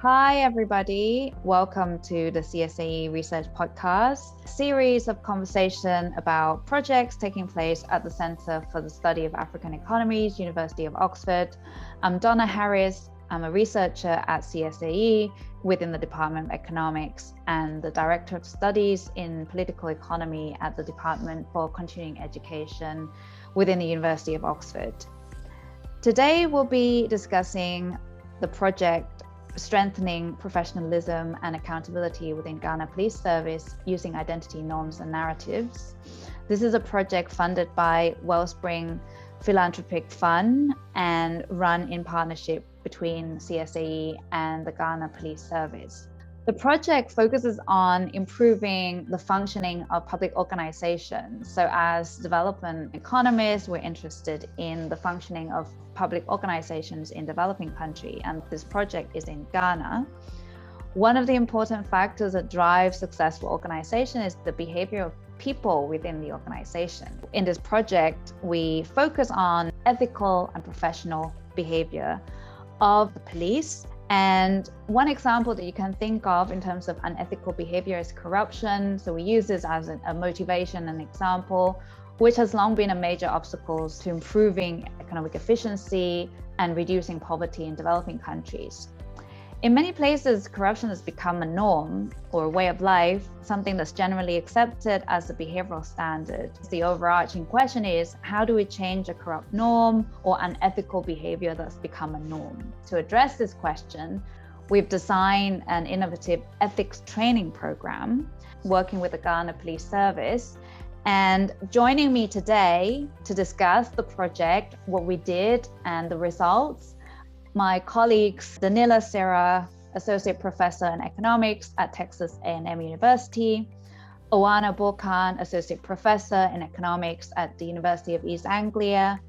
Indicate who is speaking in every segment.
Speaker 1: Hi, everybody. Welcome to the CSAE Research Podcast series of conversation about projects taking place at the Center for the Study of African Economies, University of Oxford. I'm Donna Harris. I'm a researcher at CSAE within the Department of Economics and the Director of Studies in Political Economy at the Department for Continuing Education within the University of Oxford. Today, we'll be discussing the project Strengthening Professionalism and Accountability within Ghana Police Service using Identity Norms and Narratives. This is a project funded by Wellspring Philanthropic Fund and run in partnership between CSAE and the Ghana Police Service. The project focuses on improving the functioning of public organizations. So as development economists, we're interested in the functioning of public organizations in developing countries, and this project is in Ghana. One of the important factors that drives successful organization is the behavior of people within the organization. In this project, we focus on ethical and professional behavior of the police. And one example that you can think of in terms of unethical behavior is corruption. So we use this as a motivation and example, which has long been a major obstacle to improving economic efficiency and reducing poverty in developing countries. In many places, corruption has become a norm or a way of life, something that's generally accepted as a behavioral standard. The overarching question is, how do we change a corrupt norm or unethical behavior that's become a norm? To address this question, we've designed an innovative ethics training program working with the Ghana Police Service. And joining me today to discuss the project, what we did and the results, my colleagues, Danila Serra, Associate Professor in Economics at Texas A&M University, Oana Burkhan, Associate Professor in Economics at the University of East Anglia,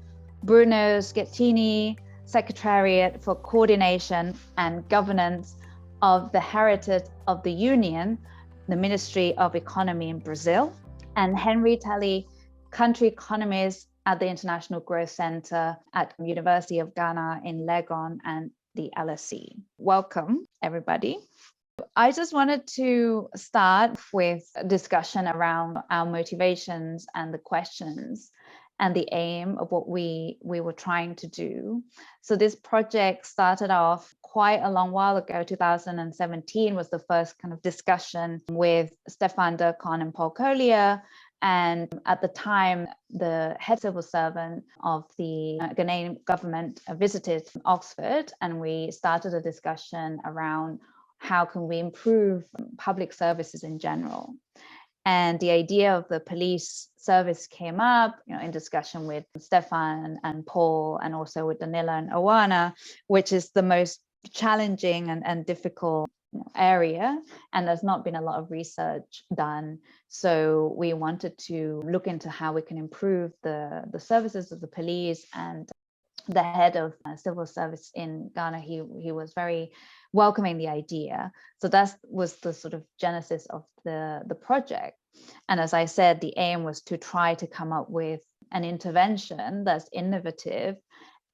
Speaker 1: Bruno Schettini, Secretariat for Coordination and Governance of the Heritage of the Union, the Ministry of Economy in Brazil, and Henry Telly, Country Economist at the International Growth Center at University of Ghana in Legon and the LSE. Welcome, everybody. I just wanted to start with a discussion around our motivations and the questions and the aim of what we were trying to do. So this project started off quite a long while ago. 2017 was the first kind of discussion with Stefan Durkon and Paul Collier. And at the time, the head civil servant of the Ghanaian government visited Oxford, and we started a discussion around how can we improve public services in general. And the idea of the police service came up, in discussion with Stefan and Paul, and also with Danila and Oana, which is the most challenging and difficult area, and there's not been a lot of research done. So we wanted to look into how we can improve the services of the police. And the head of civil service in Ghana, he was very welcoming the idea. So that was the sort of genesis of the project. And as I said, the aim was to try to come up with an intervention that's innovative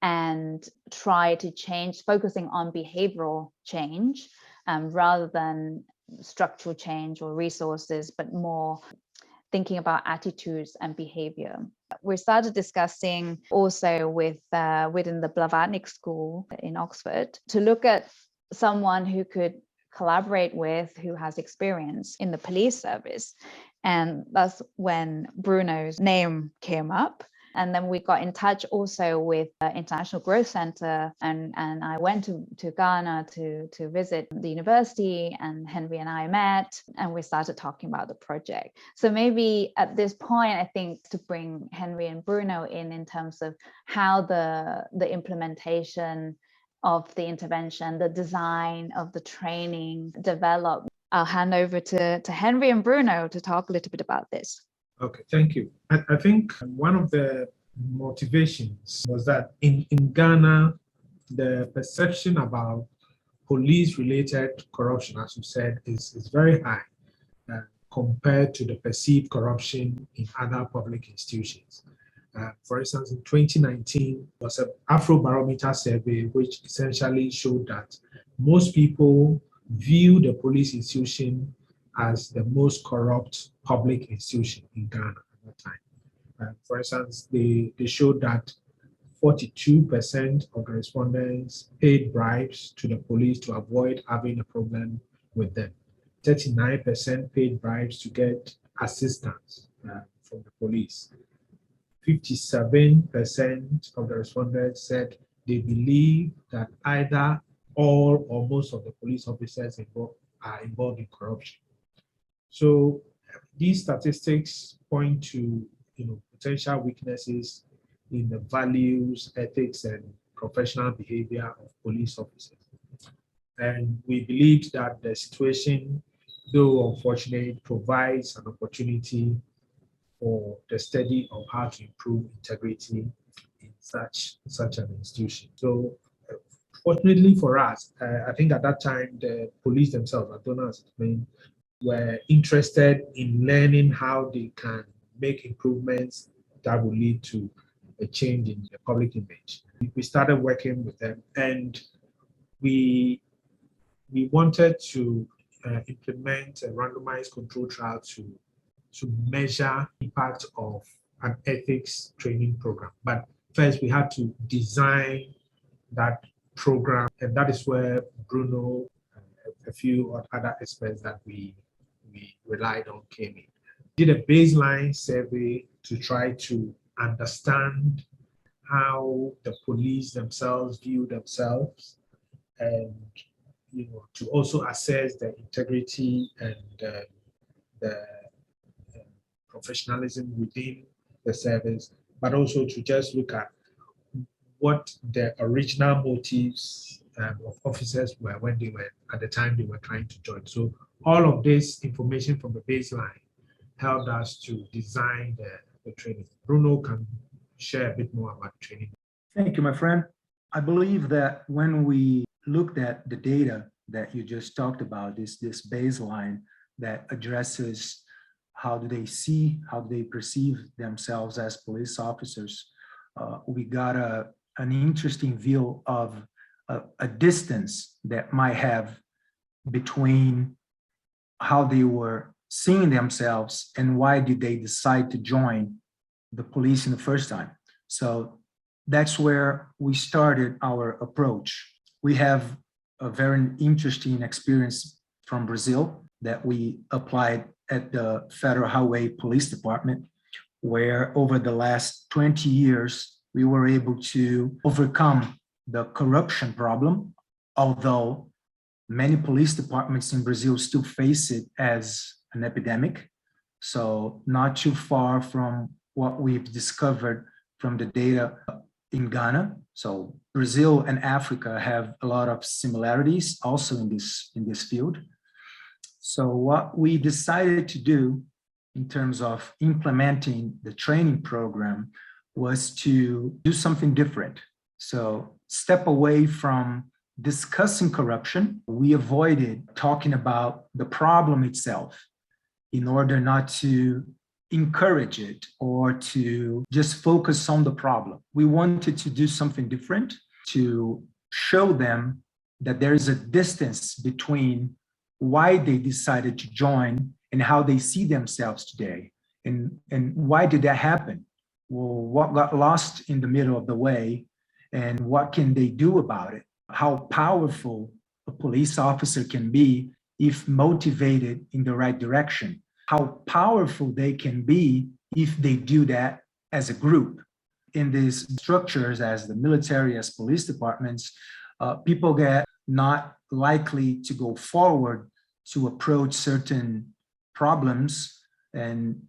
Speaker 1: and try to change, focusing on behavioral change rather than structural change or resources, but more thinking about attitudes and behavior. We started discussing also within the Blavatnik School in Oxford to look at someone who could collaborate with, who has experience in the police service. And that's when Bruno's name came up. And then we got in touch also with the International Growth Center, and I went to Ghana to visit the university, and Henry and I met, and we started talking about the project. So maybe at this point, I think to bring Henry and Bruno in terms of how the implementation of the intervention, the design of the training developed. I'll hand over to Henry and Bruno to talk a little bit about this.
Speaker 2: Okay, thank you. I think one of the motivations was that in Ghana, the perception about police-related corruption, as you said, is very high compared to the perceived corruption in other public institutions. For instance, in 2019, there was an Afrobarometer survey which essentially showed that most people view the police institution as the most corrupt public institution in Ghana at that time. For instance, they showed that 42% of the respondents paid bribes to the police to avoid having a problem with them. 39% paid bribes to get assistance from the police. 57% of the respondents said they believe that either all or most of the police officers are involved in corruption. So these statistics point to potential weaknesses in the values, ethics, and professional behavior of police officers. And we believe that the situation, though unfortunate, provides an opportunity for the study of how to improve integrity in such an institution. So fortunately for us, I think at that time, the police themselves, as Donald explained, were interested in learning how they can make improvements that will lead to a change in the public image. We started working with them, and we wanted to implement a randomized control trial to measure impact of an ethics training program. But first, we had to design that program, and that is where Bruno and a few other experts that we relied on came in. Did a baseline survey to try to understand how the police themselves view themselves, and to also assess the integrity and the professionalism within the service, but also to just look at what the original motives of officers were when they were at the time they were trying to join. So all of this information from the baseline helped us to design the training. Bruno can share a bit more about training.
Speaker 3: Thank you, my friend. I believe that when we looked at the data that you just talked about, this baseline that addresses how do they see, how do they perceive themselves as police officers, we got an interesting view of a distance that might have between how they were seeing themselves and why did they decide to join the police in the first time. So that's where we started our approach. We have a very interesting experience from Brazil that we applied at the Federal Highway Police Department, where over the last 20 years, we were able to overcome the corruption problem, although many police departments in Brazil still face it as an epidemic. So not too far from what we've discovered from the data in Ghana. So Brazil and Africa have a lot of similarities also in this field. So what we decided to do in terms of implementing the training program was to do something different. So step away from discussing corruption. We avoided talking about the problem itself in order not to encourage it or to just focus on the problem. We wanted to do something different to show them that there is a distance between why they decided to join and how they see themselves today. And why did that happen? Well, what got lost in the middle of the way and what can they do about it? How powerful a police officer can be if motivated in the right direction. How powerful they can be if they do that as a group. In these structures, as the military, as police departments, people get not likely to go forward to approach certain problems. And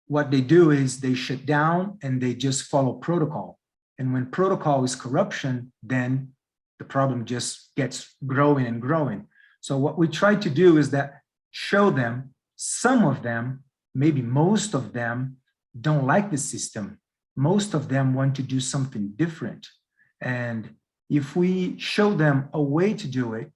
Speaker 3: what they do is they shut down and they just follow protocol. And when protocol is corruption, then the problem just gets growing and growing. So what we try to do is that show them, some of them, maybe most of them, don't like the system. Most of them want to do something different. And if we show them a way to do it,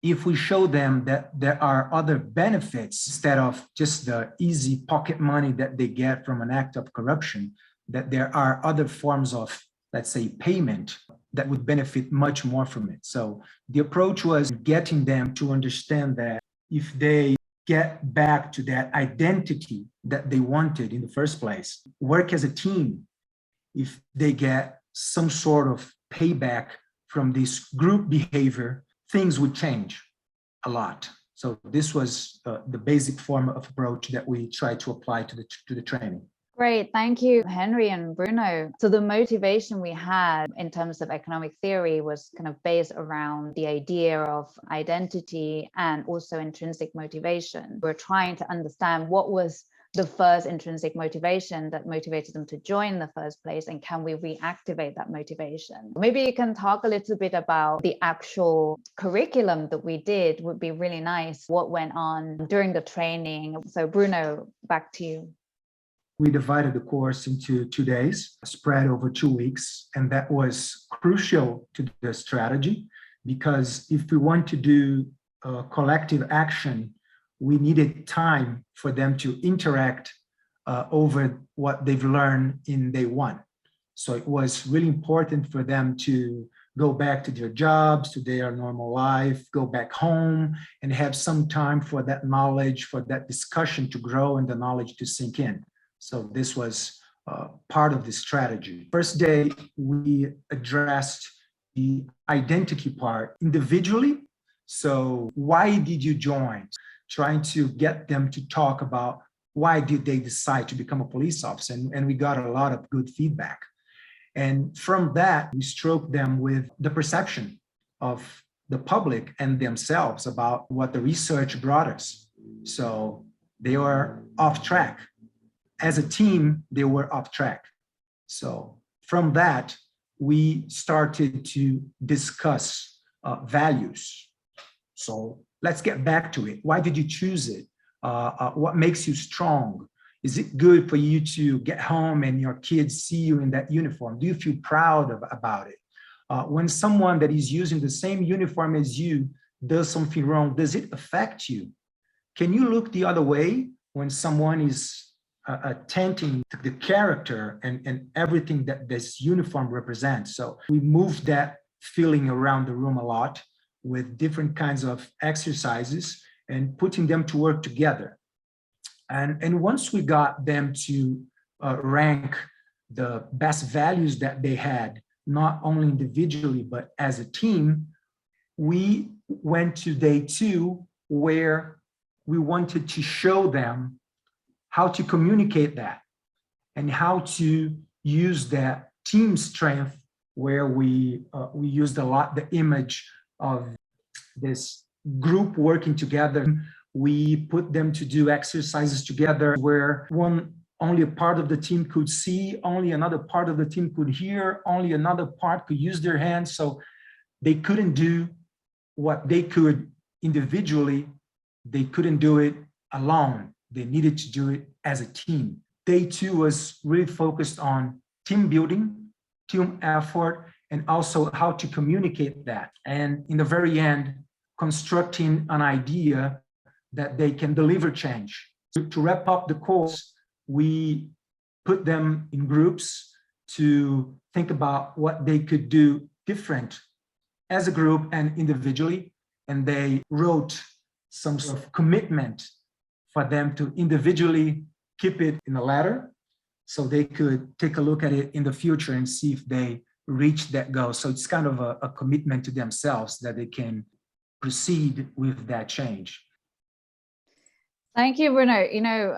Speaker 3: if we show them that there are other benefits instead of just the easy pocket money that they get from an act of corruption, that there are other forms of, let's say, payment that would benefit much more from it. So the approach was getting them to understand that if they get back to that identity that they wanted in the first place, work as a team, if they get some sort of payback from this group behavior, things would change a lot. So this was the basic form of approach that we tried to apply to the training.
Speaker 1: Great, thank you, Henry and Bruno. So the motivation we had in terms of economic theory was kind of based around the idea of identity and also intrinsic motivation. We're trying to understand what was the first intrinsic motivation that motivated them to join in the first place, and can we reactivate that motivation? Maybe you can talk a little bit about the actual curriculum that we did. Would be really nice. What went on during the training? So Bruno, back to you.
Speaker 3: We divided the course into 2 days, spread over 2 weeks, and that was crucial to the strategy, because if we want to do collective action, we needed time for them to interact over what they've learned in day one. So it was really important for them to go back to their jobs, to their normal life, go back home, and have some time for that knowledge, for that discussion to grow and the knowledge to sink in. So this was part of the strategy. First day, we addressed the identity part individually. So why did you join? Trying to get them to talk about why did they decide to become a police officer? And we got a lot of good feedback. And from that, we stroked them with the perception of the public and themselves about what the research brought us. So they were off track. As a team, they were off track. So from that, we started to discuss values. So let's get back to it. Why did you choose it? What makes you strong? Is it good for you to get home and your kids see you in that uniform? Do you feel proud about it? When someone that is using the same uniform as you does something wrong, does it affect you? Can you look the other way when someone is attempting the character and everything that this uniform represents? So we moved that feeling around the room a lot with different kinds of exercises and putting them to work together. And once we got them to rank the best values that they had, not only individually, but as a team, we went to day 2, where we wanted to show them how to communicate that and how to use that team strength, where we used a lot the image of this group working together. We put them to do exercises together where only a part of the team could see, only another part of the team could hear, only another part could use their hands. So they couldn't do what they could individually. They couldn't do it alone. They needed to do it as a team. Day 2 was really focused on team building, team effort, and also how to communicate that. And in the very end, constructing an idea that they can deliver change. To wrap up the course, we put them in groups to think about what they could do different as a group and individually. And they wrote some sort of commitment for them to individually keep it in a letter, so they could take a look at it in the future and see if they reach that goal. So it's kind of a commitment to themselves that they can proceed with that change.
Speaker 1: Thank you, Bruno. You know,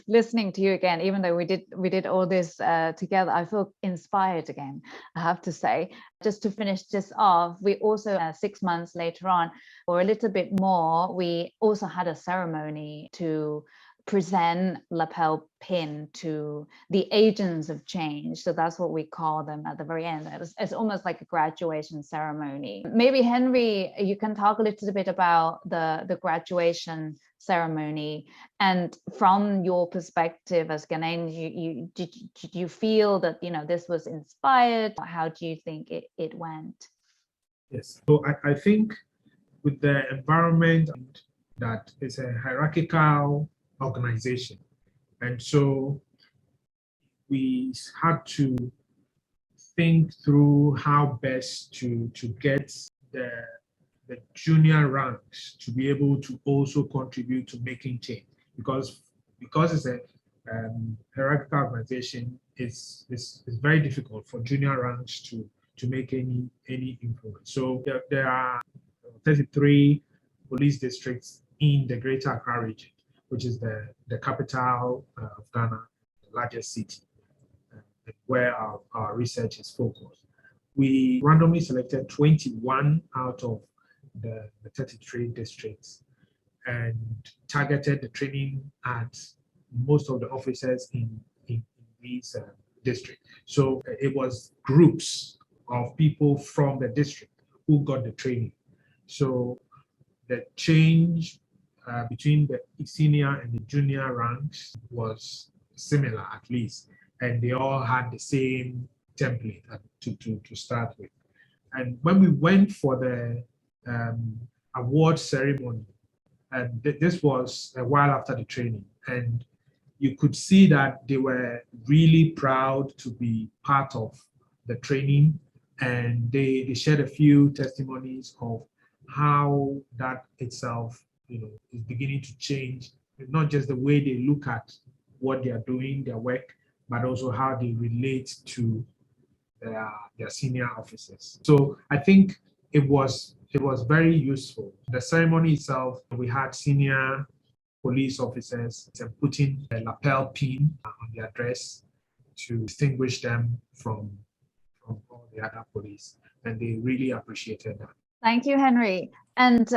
Speaker 1: listening to you again, even though we did all this together, I feel inspired again, I have to say. Just to finish this off, we also 6 months later on, or a little bit more, we also had a ceremony to present lapel pin to the agents of change. So that's what we call them at the very end. It's almost like a graduation ceremony. Maybe Henry, you can talk a little bit about the graduation ceremony, and from your perspective as Ghanaian, did you feel that this was inspired? How do you think it went?
Speaker 2: Yes, so I think with the environment that is a hierarchical organization, and so we had to think through how best to get the, the junior ranks to be able to also contribute to making change, because it's a hierarchical organization, it's very difficult for junior ranks to make any influence. So there are 33 police districts in the Greater Accra region, which is the capital of Ghana, the largest city, where our research is focused. We randomly selected 21 out of the 33 districts and targeted the training at most of the officers in these districts. So it was groups of people from the district who got the training. So the change between the senior and the junior ranks was similar, at least, and they all had the same template to start with. And when we went for the award ceremony, and this was a while after the training, and you could see that they were really proud to be part of the training, and they shared a few testimonies of how that itself, is beginning to change, not just the way they look at what they are doing, their work, but also how they relate to their senior officers. So I think it was very useful. The ceremony itself, we had senior police officers putting a lapel pin on their dress to distinguish them from all the other police, and they really appreciated that.
Speaker 1: Thank you, Henry. And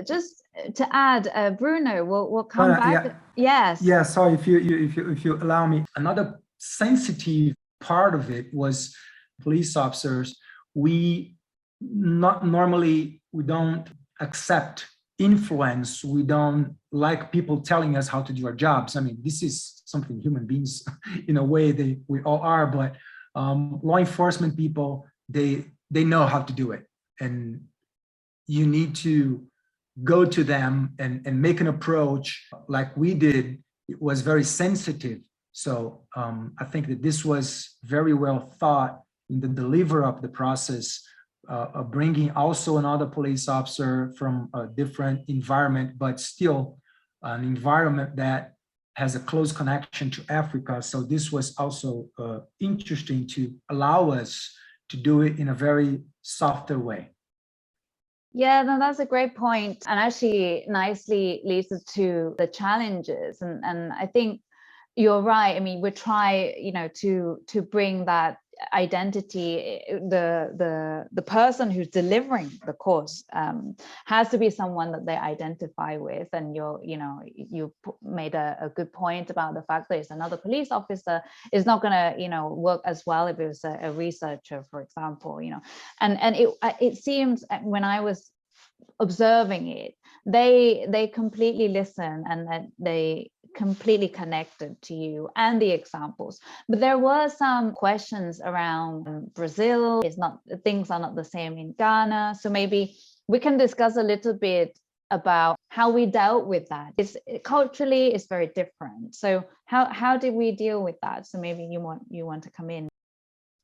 Speaker 1: just to add, Bruno, we'll come back.
Speaker 3: Yeah.
Speaker 1: Yes.
Speaker 3: Yeah. Sorry, if you allow me. Another sensitive part of it was police officers. We don't accept influence. We don't like people telling us how to do our jobs. I mean, this is something human beings, in a way, we all are. But law enforcement people, they know how to do it, and you need to go to them and make an approach like we did. It was very sensitive. So I think that this was very well thought in the delivery of the process, bringing also another police officer from a different environment, but still an environment that has a close connection to Africa. So this was also interesting to allow us to do it in a very softer way.
Speaker 1: Yeah, no, that's a great point, and actually nicely leads us to the challenges. And I think you're right. I mean, we try, to bring that identity. The person who's delivering the course has to be someone that they identify with. And you made a good point about the fact that it's another police officer is not going to work as well if it was a researcher, for example. And it seems, when I was observing it, they completely listen, and that they completely connected to you and the examples. But there were some questions around Brazil. Things are not the same in Ghana. So maybe we can discuss a little bit about how we dealt with that. Culturally, it's very different. So how did we deal with that? So maybe you want to come in.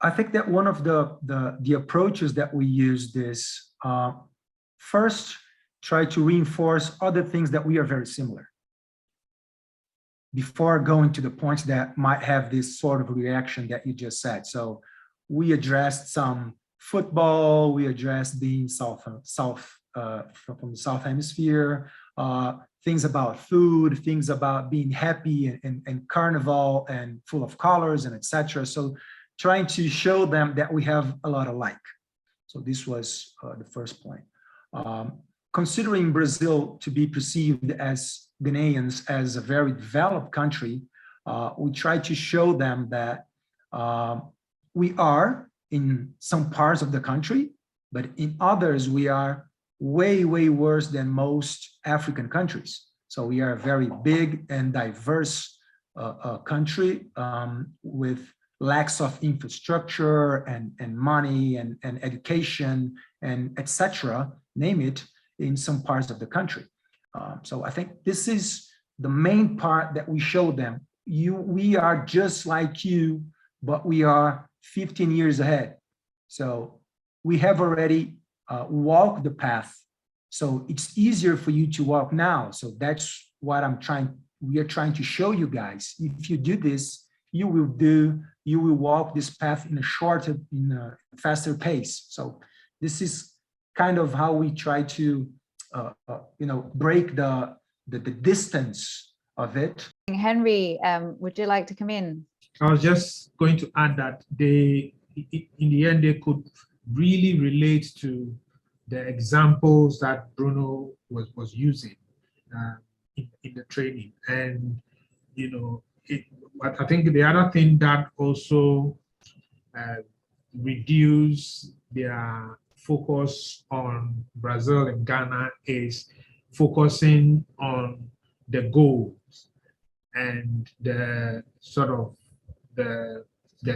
Speaker 3: I think that one of the approaches that we used is first try to reinforce other things that we are very similar before going to the points that might have this sort of reaction that you just said. So we addressed some football, we addressed being from the South Hemisphere, things about food, things about being happy and carnival and full of colors and etc. So trying to show them that we have a lot alike. So this was the first point. Considering Brazil to be perceived as Ghanaians as a very developed country, we try to show them that we are in some parts of the country, but in others we are way, way worse than most African countries. So we are a very big and diverse country with lacks of infrastructure and money and education and etc., name it, in some parts of the country. So I think this is the main part that we show them. we are just like you, but we are 15 years ahead. So we have already walked the path. So it's easier for you to walk now. So that's what we are trying to show you guys. If you do this, you will walk this path in a faster pace. So this is kind of how we try to, break the distance of it.
Speaker 1: Henry, would you like to come in?
Speaker 2: I was just going to add that in the end, they could really relate to the examples that Bruno was using in the training. And, but I think the other thing that also reduce their focus on Brazil and Ghana is focusing on the goals and the sort of the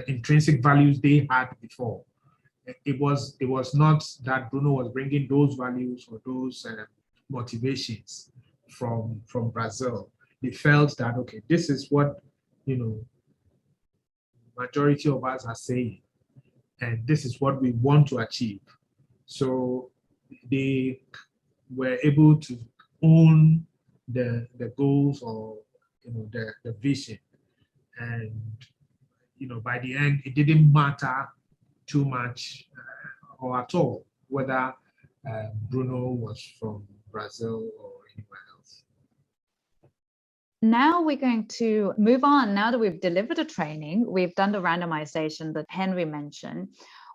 Speaker 2: intrinsic values they had before. It was not that Bruno was bringing those values or those motivations from Brazil. They felt that, okay, this is what majority of us are saying, and this is what we want to achieve. So they were able to own the goals or the vision, and by the end it didn't matter too much or at all whether Bruno was from Brazil or anywhere else.
Speaker 1: Now we're going to move on. Now that we've delivered a training, we've done the randomization that Henry mentioned.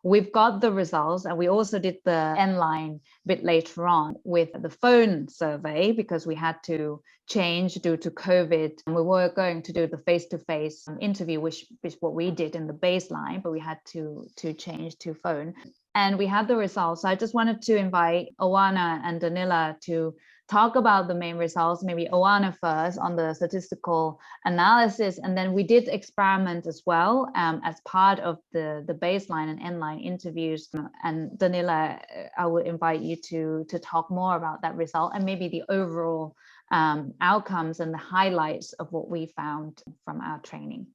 Speaker 1: We've got the results, and we also did the N-line a bit later on with the phone survey because we had to change due to COVID. And we were going to do the face-to-face interview, which is what we did in the baseline, but we had to change to phone. And we had the results. So I just wanted to invite Oana and Danila to talk about the main results, maybe Oana first on the statistical analysis. And then we did experiment as well as part of the baseline and N-line interviews. And Danila, I would invite you to talk more about that result and maybe the overall outcomes and the highlights of what we found from our training.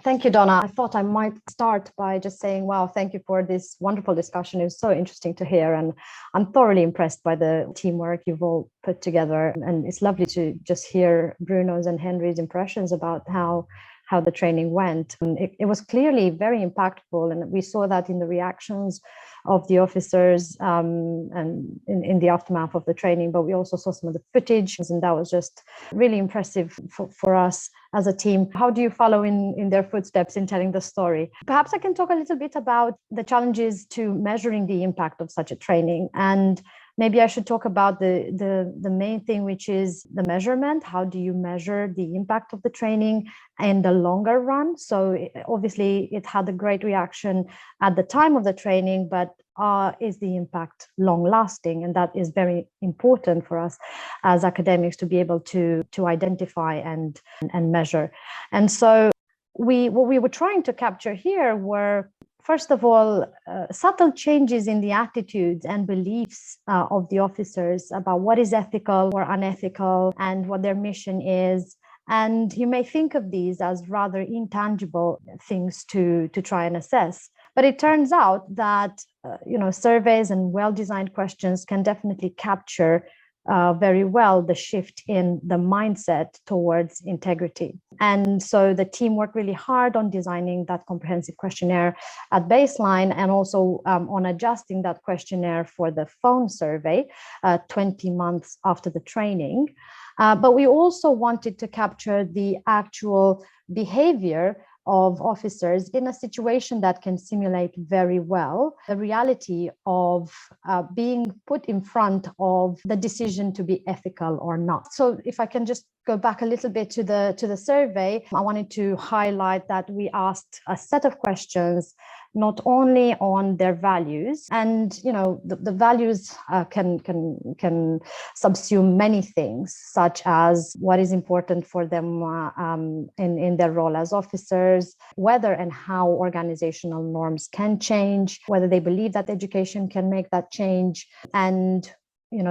Speaker 4: Thank you, Donna. I thought I might start by just saying, wow, thank you for this wonderful discussion. It was so interesting to hear, and I'm thoroughly impressed by the teamwork you've all put together. And it's lovely to just hear Bruno's and Henry's impressions about how the training went. And it was clearly very impactful, and we saw that in the reactions of the officers and in the aftermath of the training, but we also saw some of the footage, and that was just really impressive for us as a team. How do you follow in their footsteps in telling the story? Perhaps I can talk a little bit about the challenges to measuring the impact of such a training, and maybe I should talk about the main thing, which is the measurement. How do you measure the impact of the training in the longer run? So obviously it had a great reaction at the time of the training, but is the impact long lasting? And that is very important for us as academics to be able to identify and measure. And so what we were trying to capture here were, first of all, subtle changes in the attitudes and beliefs of the officers about what is ethical or unethical and what their mission is. And you may think of these as rather intangible things to try and assess. But it turns out that surveys and well-designed questions can definitely capture very well the shift in the mindset towards integrity. And so the team worked really hard on designing that comprehensive questionnaire at baseline, and also on adjusting that questionnaire for the phone survey 20 months after the training. But we also wanted to capture the actual behavior of officers in a situation that can simulate very well the reality of being put in front of the decision to be ethical or not. So if I can just go back a little bit to the survey, I wanted to highlight that we asked a set of questions not only on their values, and the values can subsume many things, such as what is important for them in their role as officers, whether and how organizational norms can change, whether they believe that education can make that change, and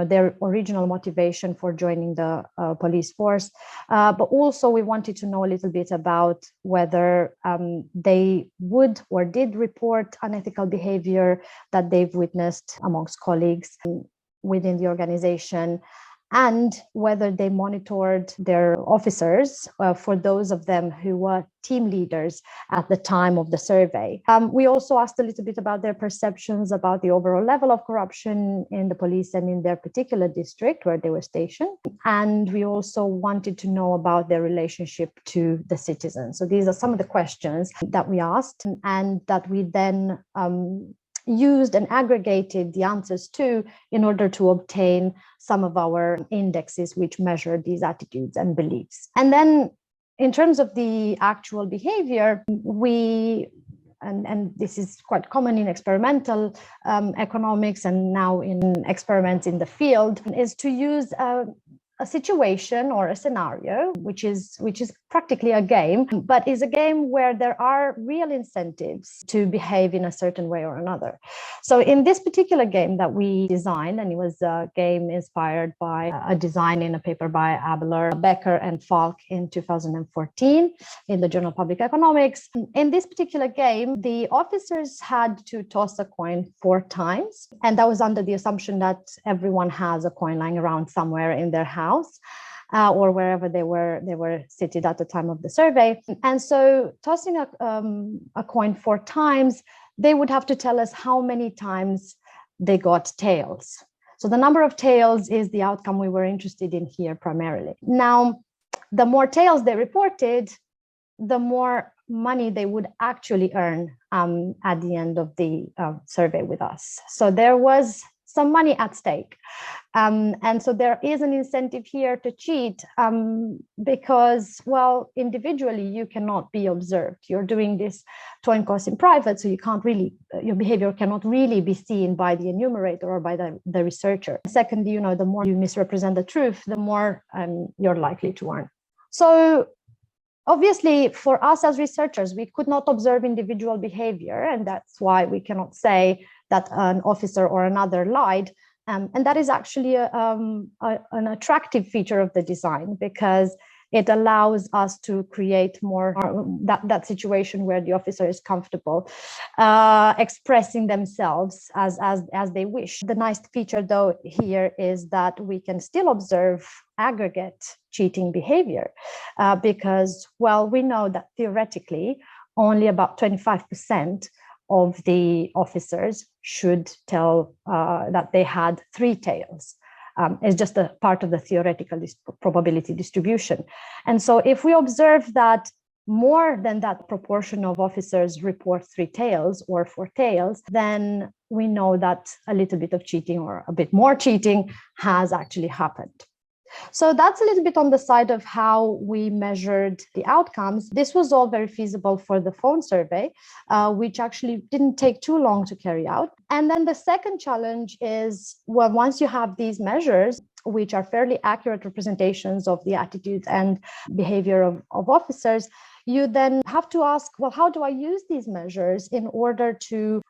Speaker 4: their original motivation for joining the police force. But also we wanted to know a little bit about whether they would or did report unethical behavior that they've witnessed amongst colleagues within the organization, and whether they monitored their officers for those of them who were team leaders at the time of the survey. We also asked a little bit about their perceptions about the overall level of corruption in the police and in their particular district where they were stationed. And we also wanted to know about their relationship to the citizens. So these are some of the questions that we asked and that we then used and aggregated the answers to in order to obtain some of our indexes which measure these attitudes and beliefs. And then in terms of the actual behavior, we and this is quite common in experimental economics and now in experiments in the field, is to use a situation or a scenario, which is practically a game, but is a game where there are real incentives to behave in a certain way or another. So in this particular game that we designed, and it was a game inspired by a design in a paper by Abler, Becker, and Falk in 2014 in the Journal of Public Economics. In this particular game, the officers had to toss a coin 4 times, and that was under the assumption that everyone has a coin lying around somewhere in their house. Or wherever they were seated at the time of the survey. And so tossing a coin 4 times, they would have to tell us how many times they got tails. So the number of tails is the outcome we were interested in here primarily. Now, the more tails they reported, the more money they would actually earn at the end of the survey with us. So there was some money at stake. And so there is an incentive here to cheat because, well, individually, you cannot be observed. You're doing this coin toss in private, so you can't really, your behavior cannot really be seen by the enumerator or by the researcher. Secondly, the more you misrepresent the truth, the more you're likely to earn. So obviously, for us as researchers, we could not observe individual behavior, and that's why we cannot say that an officer or another lied. And that is actually an attractive feature of the design because it allows us to create more that situation where the officer is comfortable expressing themselves as they wish. The nice feature, though, here is that we can still observe aggregate cheating behavior because, well, we know that theoretically only about 25% of the officers should tell that they had 3 tails. It's just a part of the theoretical probability distribution. And so if we observe that more than that proportion of officers report 3 tails or 4 tails, then we know that a little bit of cheating or a bit more cheating has actually happened. So that's a little bit on the side of how we measured the outcomes. This was all very feasible for the phone survey, which actually didn't take too long to carry out. And then the second challenge is, well, once you have these measures, which are fairly accurate representations of the attitudes and behavior of officers, you then have to ask, well, how do I use these measures in order to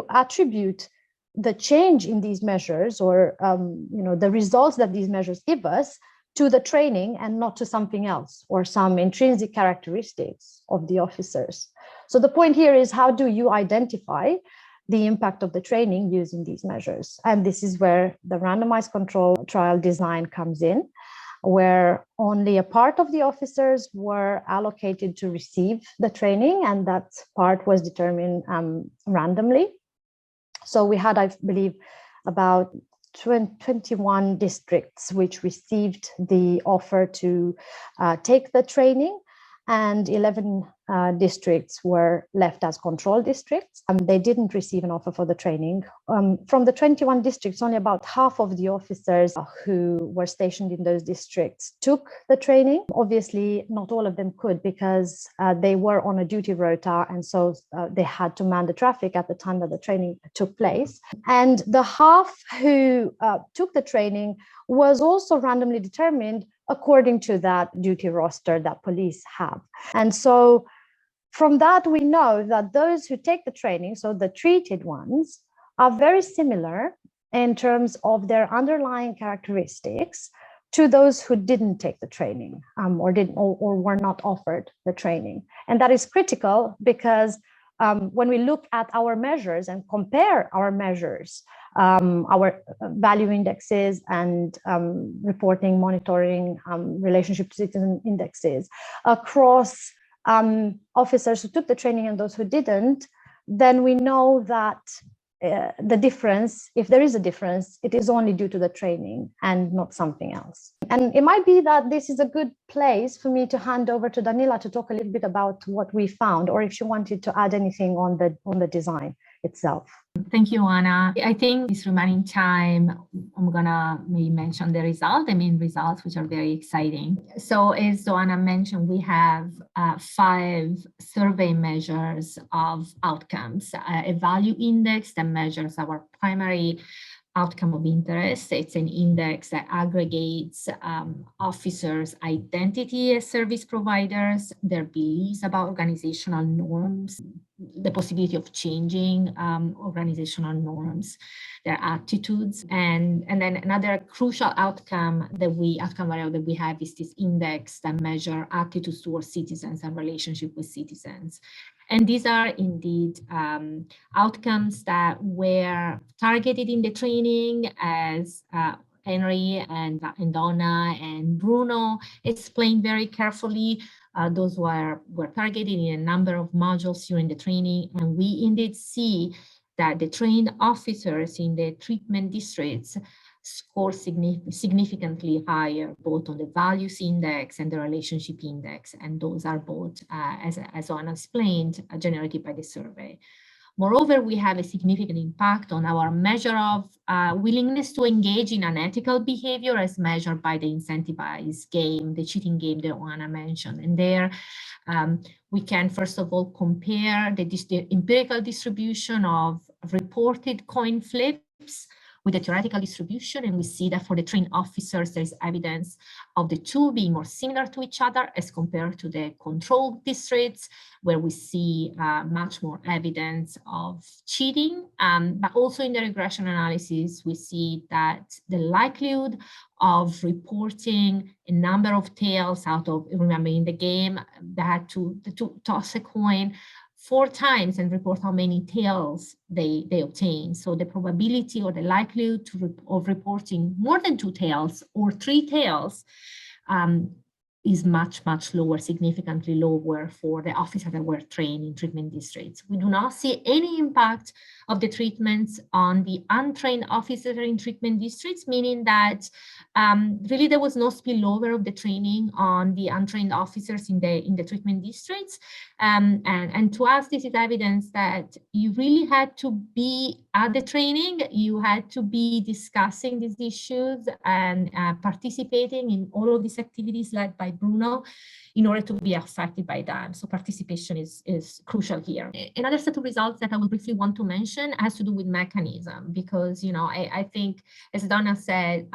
Speaker 4: attribute the change in these measures or the results that these measures give us to the training and not to something else or some intrinsic characteristics of the officers. So the point here is, how do you identify the impact of the training using these measures? And this is where the randomized control trial design comes in, where only a part of the officers were allocated to receive the training, and that part was determined randomly. So we had, I believe, about 21 districts which received the offer to take the training, and 11 districts were left as control districts. They didn't receive an offer for the training. From the 21 districts, only about half of the officers who were stationed in those districts took the training. Obviously, not all of them could because they were on a duty rota, and so they had to man the traffic at the time that the training took place. And the half who took the training was also randomly determined according to that duty roster that police have. And so from that, we know that those who take the training, so the treated ones, are very similar in terms of their underlying characteristics to those who didn't take the training or were not offered the training. And that is critical because when we look at our measures and compare our measures, our value indexes and reporting, monitoring, relationship to citizen indexes across officers who took the training and those who didn't, then we know that the difference, if there is a difference, it is only due to the training and not something else. And it might be that this is a good place for me to hand over to Danila to talk a little bit about what we found, or if she wanted to add anything on the design itself.
Speaker 5: Thank you, Anna. I think this remaining time, I'm gonna maybe mention the results, which are very exciting. So as Anna mentioned, we have 5 survey measures of outcomes, a value index that measures our primary outcome of interest. It's an index that aggregates officers' identity as service providers, their beliefs about organizational norms, the possibility of changing organizational norms, their attitudes, and then another crucial outcome variable that we have is this index that measure attitudes towards citizens and relationship with citizens. And these are indeed outcomes that were targeted in the training, as Henry and Donna and Bruno explained very carefully. Those were targeted in a number of modules during the training, and we indeed see that the trained officers in the treatment districts score significantly higher, both on the values index and the relationship index, and those are both, as Anna explained, generated by the survey. Moreover, we have a significant impact on our measure of willingness to engage in unethical behavior as measured by the incentivized game, the cheating game that Anna mentioned. And there we can, first of all, compare the empirical distribution of reported coin flips with the theoretical distribution, and we see that for the trained officers, there is evidence of the two being more similar to each other as compared to the control districts, where we see much more evidence of cheating. But also in the regression analysis, we see that the likelihood of reporting a number of tails out of, remember in the game, they had to toss a coin 4 times and report how many tails they obtain. So the probability or the likelihood of reporting more than 2 tails or 3 tails is much, much lower, significantly lower for the officers that were trained in treatment districts. We do not see any impact of the treatments on the untrained officers in treatment districts, meaning that really there was no spillover of the training on the untrained officers in the treatment districts. And to us, this is evidence that you really had to be at the training, you had to be discussing these issues and participating in all of these activities led by Bruno in order to be affected by them. So participation is crucial here. Another set of results that I would briefly want to mention has to do with mechanism, because, you know, I think, as Donna said,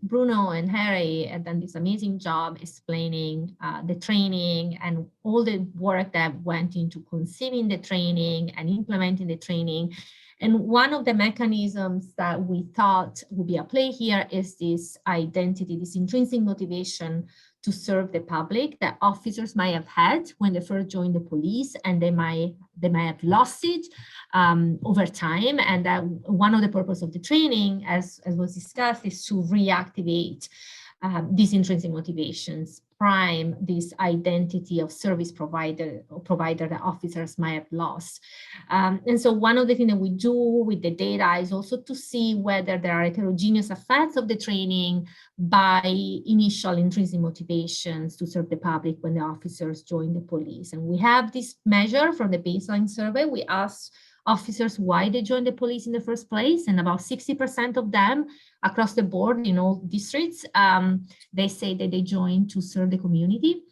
Speaker 5: Bruno and Harry have done this amazing job explaining the training and all the work that went into conceiving the training and implementing the training. And one of the mechanisms that we thought would be at play here is this identity, this intrinsic motivation to serve the public that officers might have had when they first joined the police, and they might have lost it over time. And that one of the purposes of the training, as was discussed, is to reactivate these intrinsic motivations, prime this identity of service provider that officers might have lost. And so one of the things that we do with the data is also to see whether there are heterogeneous effects of the training by initial intrinsic motivations to serve the public when the officers join the police. And we have this measure from the baseline survey. We asked officers why they joined the police in the first place, and about 60% of them across the board in all districts, they say that they joined to serve the community.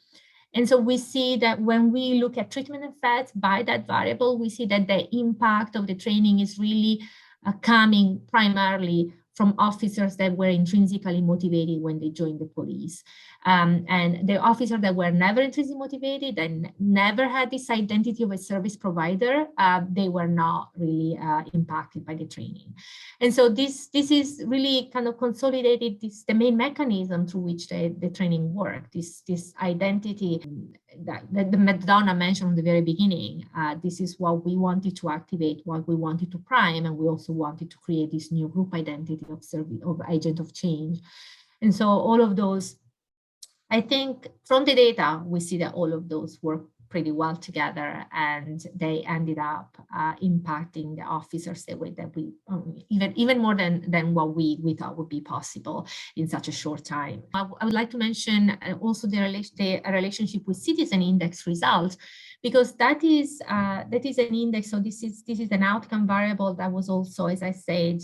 Speaker 5: And so we see that when we look at treatment effects by that variable, we see that the impact of the training is really coming primarily from officers that were intrinsically motivated when they joined the police. And the officers that were never intrinsically motivated and never had this identity of a service provider, they were not really impacted by the training. And so this is really kind of consolidated the main mechanism through which the training worked, this identity that Donna mentioned from the very beginning. This is what we wanted to activate, what we wanted to prime, and we also wanted to create this new group identity of agent of change. And so all of those, I think from the data, we see that all of those work pretty well together, and they ended up impacting the officers the way that we, even more than what we thought would be possible in such a short time. I would like to mention also the relationship with citizen index results, because that is an index. So this is an outcome variable that was also, as I said,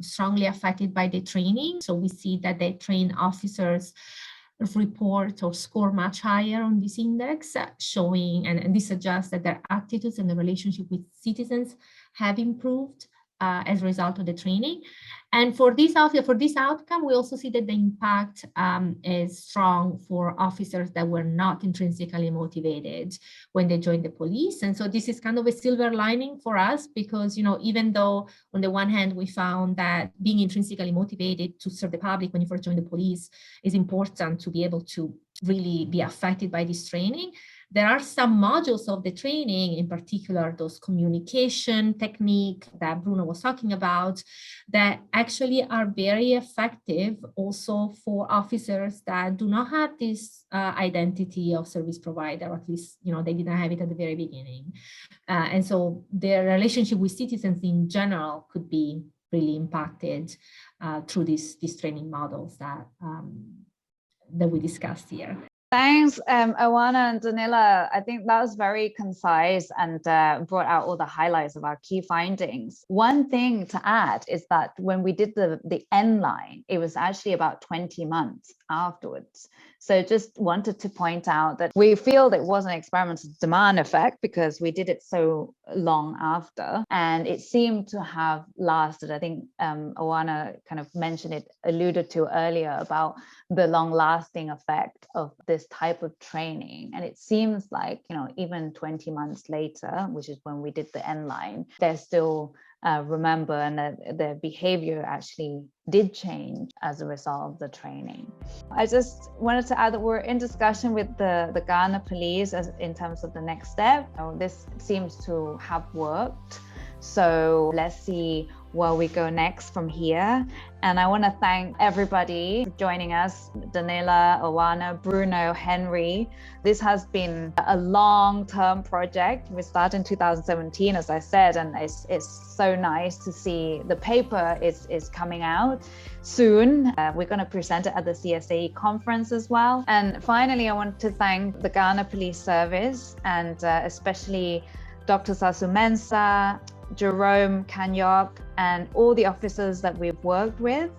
Speaker 5: strongly affected by the training. So we see that they train officers report or score much higher on this index, showing, and this suggests that their attitudes and the relationship with citizens have improved as a result of the training. And for this outcome, we also see that the impact is strong for officers that were not intrinsically motivated when they joined the police. And so this is kind of a silver lining for us, because, you know, even though on the one hand, we found that being intrinsically motivated to serve the public when you first join the police is important to be able to really be affected by this training, there are some modules of the training, in particular those communication technique that Bruno was talking about, that actually are very effective also for officers that do not have this identity of service provider, or at least, you know, they didn't have it at the very beginning. And so their relationship with citizens in general could be really impacted through these training models that we discussed here.
Speaker 1: Thanks, Oana and Danila. I think that was very concise and brought out all the highlights of our key findings. One thing to add is that when we did the end line, it was actually about 20 months afterwards. So just wanted to point out that we feel that it was an experimental demand effect because we did it so long after, and it seemed to have lasted. I think Oana kind of mentioned it, alluded to earlier about the long-lasting effect of this type of training. And it seems like, you know, even 20 months later, which is when we did the end line, they're still remember, and their behavior actually did change as a result of the training. I just wanted to add that we're in discussion with the Ghana police in terms of the next step. This seems to have worked. So let's see where we go next from here. And I want to thank everybody for joining us, Danila, Oana, Bruno, Henry. This has been a long-term project. We started in 2017, as I said, and it's so nice to see the paper is coming out soon. We're going to present it at the CSAE conference as well. And finally, I want to thank the Ghana Police Service, and especially Dr. Sasu Mensah, Jerome Kanyok, and all the officers that we've worked with.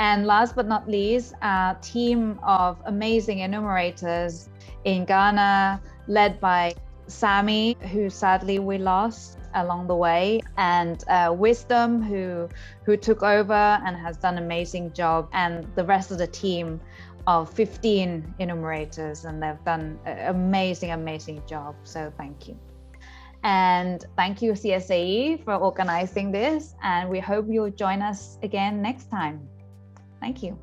Speaker 1: And last but not least, our team of amazing enumerators in Ghana, led by Sammy, who sadly we lost along the way, and Wisdom, who took over and has done an amazing job, and the rest of the team of 15 enumerators, and they've done an amazing job. So thank you. And thank you, CSAE, for organizing this. And we hope you'll join us again next time. Thank you.